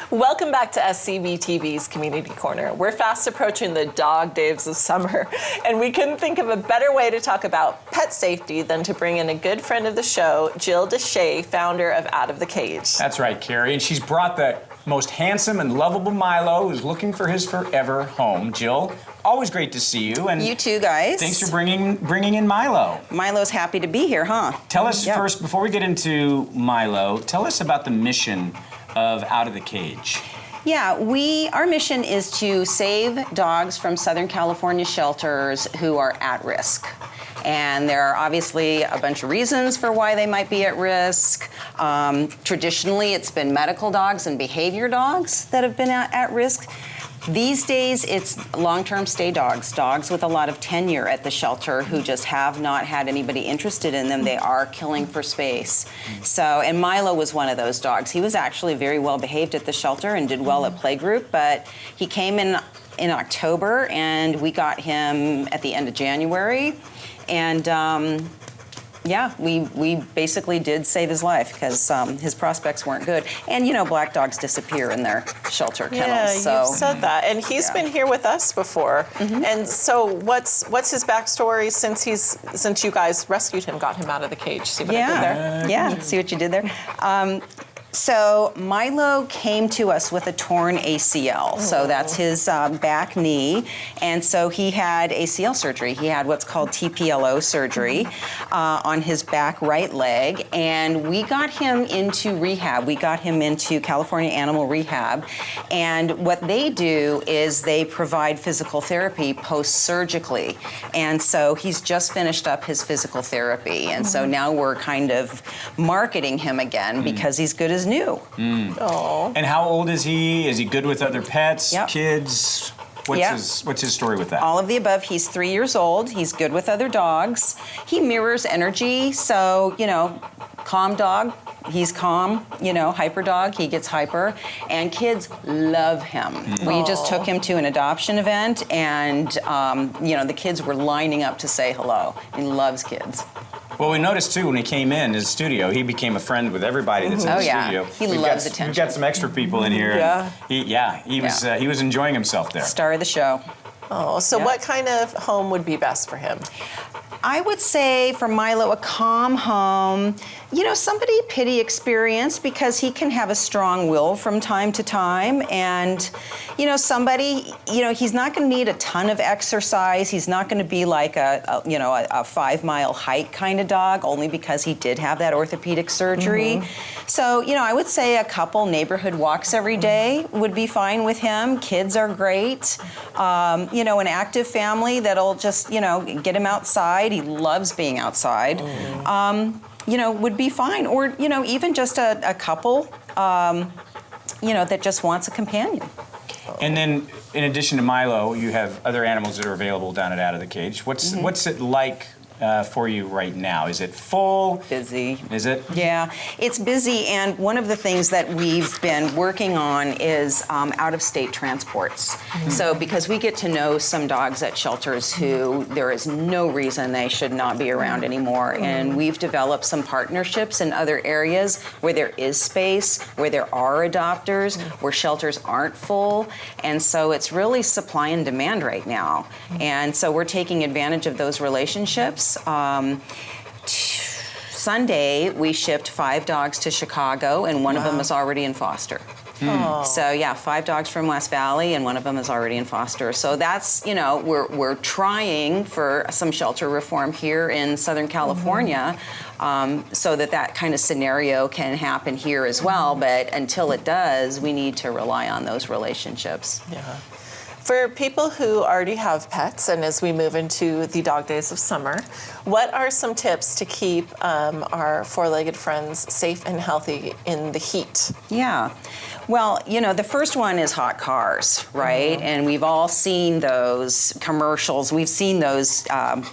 Speaker 1: Welcome back to SCVTV's Community Corner. We're fast approaching the dog days of summer, and we couldn't think of a better way to talk about pet safety than to bring in a good friend of the show, Jill DeShay, founder of Outta the Cage.
Speaker 2: That's right, Carrie, and she's brought the most handsome and lovable Milo who's looking for his forever home. Jill, always great to see you. And
Speaker 3: you too, guys.
Speaker 2: Thanks for bringing in Milo.
Speaker 3: Milo's happy to be here, huh?
Speaker 2: Tell us first, before we get into Milo, tell us about the mission of Outta the Cage.
Speaker 3: Yeah, our mission is to save dogs from Southern California shelters who are at risk. And there are obviously a bunch of reasons for why they might be at risk. Traditionally, it's been medical dogs and behavior dogs that have been at risk. These days, it's long-term stay dogs, dogs with a lot of tenure at the shelter who just have not had anybody interested in them. They are killing for space. So, and Milo was one of those dogs. He was actually very well behaved at the shelter and did well at playgroup, but he came in October, and we got him at the end of January. And yeah, we basically did save his life because his prospects weren't good. And you know, black dogs disappear in their shelter kennels.
Speaker 1: Yeah,
Speaker 3: so.
Speaker 1: you've said that. And he's been here with us before. Mm-hmm. And so what's his backstory since you guys rescued him, got him out of the cage? See what I did there?
Speaker 3: Yeah, see what you did there? So Milo came to us with a torn ACL. So that's his back knee. And so he had ACL surgery. He had what's called TPLO surgery on his back right leg. And we got him into rehab. We got him into California Animal Rehab. And what they do is they provide physical therapy post-surgically. And so he's just finished up his physical therapy. And so now we're kind of marketing him again because he's good as new.
Speaker 2: And how old is he? Is he good with other pets, kids? What's his story with that?
Speaker 3: All of the above. He's 3 years old. He's good with other dogs. He mirrors energy. So, calm dog, he's calm. Hyper dog, he gets hyper. And kids love him. We just took him to an adoption event, and, the kids were lining up to say hello. He loves kids.
Speaker 2: Well, we noticed too when he came in his studio, he became a friend with everybody that's in the studio.
Speaker 3: He loves attention.
Speaker 2: We've got some extra people in here. He was enjoying himself there.
Speaker 3: Star of the show.
Speaker 1: Oh, so what kind of home would be best for him?
Speaker 3: I would say for Milo, a calm home. Somebody pity experience, because he can have a strong will from time to time. And, somebody, he's not going to need a ton of exercise. He's not going to be like a 5-mile hike kind of dog, only because he did have that orthopedic surgery. So, I would say a couple neighborhood walks every day would be fine with him. Kids are great. An active family that'll just, get him outside. He loves being outside. Would be fine. Or, even just a couple, that just wants a companion.
Speaker 2: And then, in addition to Milo, you have other animals that are available down at Outta the Cage. What's it like for you right now? Is it full?
Speaker 3: Busy.
Speaker 2: Is it?
Speaker 3: Yeah, it's busy, and one of the things that we've been working on is out-of-state transports. So because we get to know some dogs at shelters who there is no reason they should not be around anymore, and we've developed some partnerships in other areas where there is space, where there are adopters, where shelters aren't full, and so it's really supply and demand right now. And so we're taking advantage of those relationships. Sunday, we shipped 5 dogs to Chicago, and one of them is already in foster. So 5 dogs from West Valley, and one of them is already in foster. So that's, we're trying for some shelter reform here in Southern California, so that kind of scenario can happen here as well. But until it does, we need to rely on those relationships.
Speaker 1: For people who already have pets, and as we move into the dog days of summer, what are some tips to keep our four-legged friends safe and healthy in the heat?
Speaker 3: Yeah. Well, the first one is hot cars, right? And we've all seen those commercials. We've seen those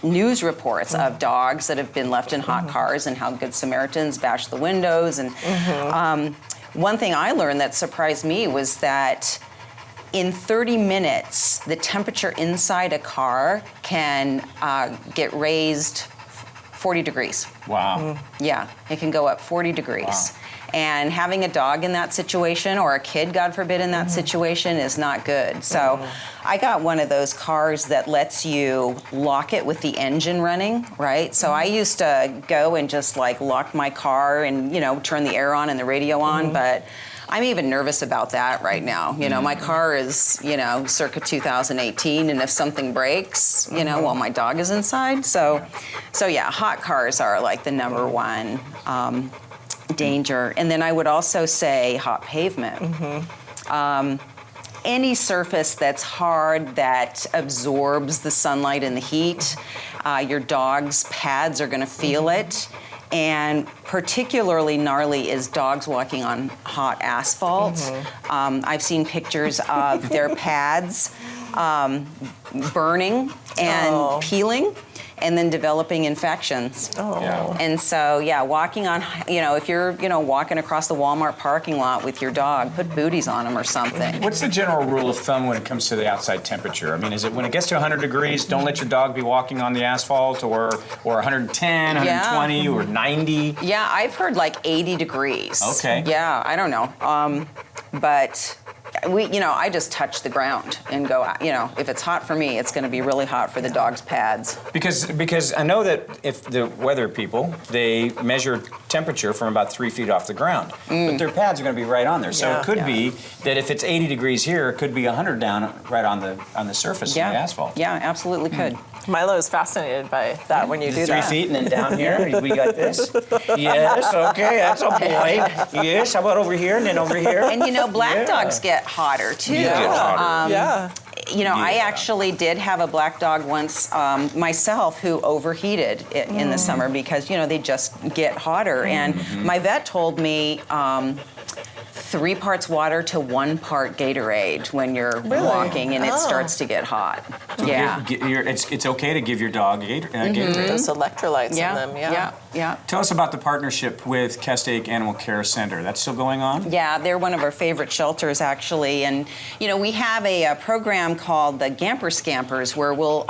Speaker 3: news reports of dogs that have been left in hot cars, and how Good Samaritans bash the windows. And one thing I learned that surprised me was that in 30 minutes, the temperature inside a car can get raised 40 degrees.
Speaker 2: Wow.
Speaker 3: Yeah, it can go up 40 degrees.
Speaker 2: Wow.
Speaker 3: And having a dog in that situation, or a kid, God forbid, in that situation is not good. So I got one of those cars that lets you lock it with the engine running, right? So I used to go and just lock my car and, turn the air on and the radio on, but I'm even nervous about that right now. My car is, circa 2018, and if something breaks, while my dog is inside. So yeah, hot cars are the number one danger. And then I would also say hot pavement. Any surface that's hard, that absorbs the sunlight and the heat, your dog's pads are gonna feel it. And particularly gnarly is dogs walking on hot asphalt. I've seen pictures of their pads burning and peeling, and then developing infections. And so, walking on, if you're, walking across the Walmart parking lot with your dog, put booties on them or something.
Speaker 2: What's the general rule of thumb when it comes to the outside temperature? I mean, is it when it gets to 100 degrees, don't let your dog be walking on the asphalt, or 110, 120, or 90?
Speaker 3: Yeah, I've heard 80 degrees.
Speaker 2: Okay.
Speaker 3: Yeah, I don't know. But I just touch the ground and go, if it's hot for me, it's going to be really hot for the dog's pads.
Speaker 2: Because I know that if the weather people, they measure temperature from about 3 feet off the ground, but their pads are going to be right on there. So it could be that if it's 80 degrees here, it could be 100 down right on the surface of the asphalt.
Speaker 3: Yeah, absolutely could.
Speaker 1: Milo is fascinated by that when you do
Speaker 2: 3 feet and then down here, we got this. Yes, okay, that's a boy. Yes, how about over here and then over here?
Speaker 3: And black dogs get hotter too. I actually did have a black dog once myself who overheated in the summer because, they just get hotter. And my vet told me 3 parts water to 1 part Gatorade when you're walking and it starts to get hot.
Speaker 2: So it's okay to give your dog Gatorade.
Speaker 1: Those electrolytes in them,
Speaker 3: Yeah.
Speaker 2: Tell us about the partnership with Castaic Animal Care Center. That's still going on?
Speaker 3: Yeah, they're one of our favorite shelters, actually. And, we have a program called the Gamper Scampers where we'll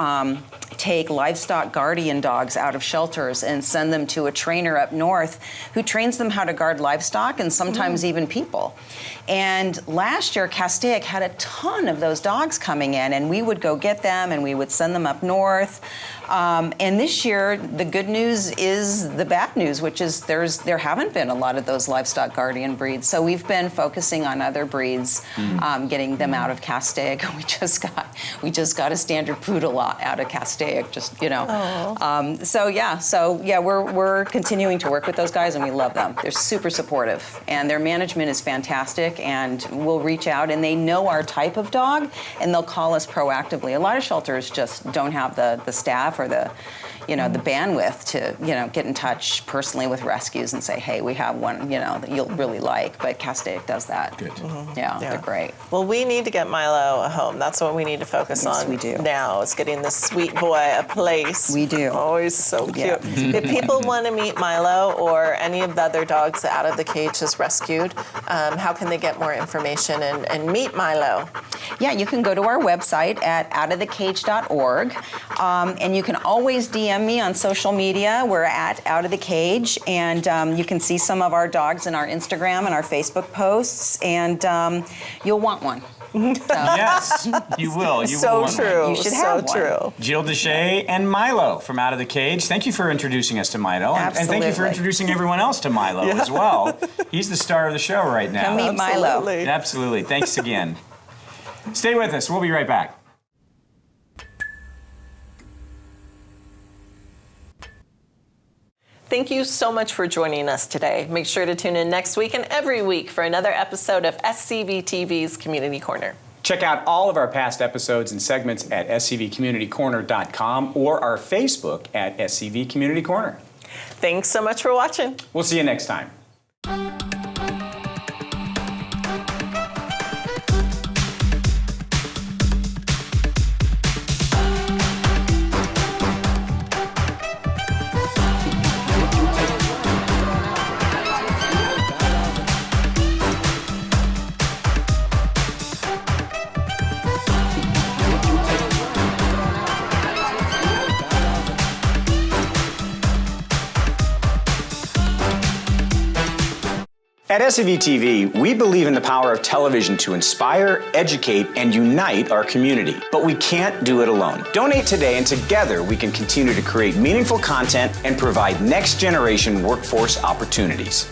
Speaker 3: take livestock guardian dogs out of shelters and send them to a trainer up north who trains them how to guard livestock and sometimes even people. And last year, Castaic had a ton of those dogs coming in, and we would go get them and we would send them up north. And this year, the good news is the bad news, which is there haven't been a lot of those livestock guardian breeds. So we've been focusing on other breeds, getting them out of Castaic. We just got a standard poodle out of Castaic, we're continuing to work with those guys, and we love them. They're super supportive, and their management is fantastic. And we'll reach out, and they know our type of dog, and they'll call us proactively. A lot of shelters just don't have the staff or the bandwidth to, get in touch personally with rescues and say, hey, we have one, that you'll really like. But Castaic does that.
Speaker 2: Good.
Speaker 3: They're great.
Speaker 1: Well, we need to get Milo a home. That's what we need to focus on
Speaker 3: we do.
Speaker 1: now. Is getting this sweet boy a place.
Speaker 3: We do.
Speaker 1: Oh, he's so cute. If people want to meet Milo or any of the other dogs that Out of the Cage has rescued, how can they get more information and meet Milo?
Speaker 3: Yeah, you can go to our website at outofthecage.org, and you can always DM me on social media. We're at Out of the Cage, and you can see some of our dogs in our Instagram and our Facebook posts, and you'll want one.
Speaker 2: Yes, you will. You will want
Speaker 1: true.
Speaker 2: one.
Speaker 3: You should have one.
Speaker 1: True.
Speaker 2: Jill Deshay and Milo from Out of the Cage. Thank you for introducing us to Milo. And thank you for introducing everyone else to Milo as well. He's the star of the show right now.
Speaker 3: Come meet Milo.
Speaker 2: Absolutely. Thanks again. Stay with us. We'll be right back.
Speaker 1: Thank you so much for joining us today. Make sure to tune in next week and every week for another episode of SCVTV's Community Corner.
Speaker 2: Check out all of our past episodes and segments at scvcommunitycorner.com or our Facebook at SCV Community Corner.
Speaker 1: Thanks so much for watching.
Speaker 2: We'll see you next time. At SCVTV, we believe in the power of television to inspire, educate, and unite our community. But we can't do it alone. Donate today, and together we can continue to create meaningful content and provide next-generation workforce opportunities.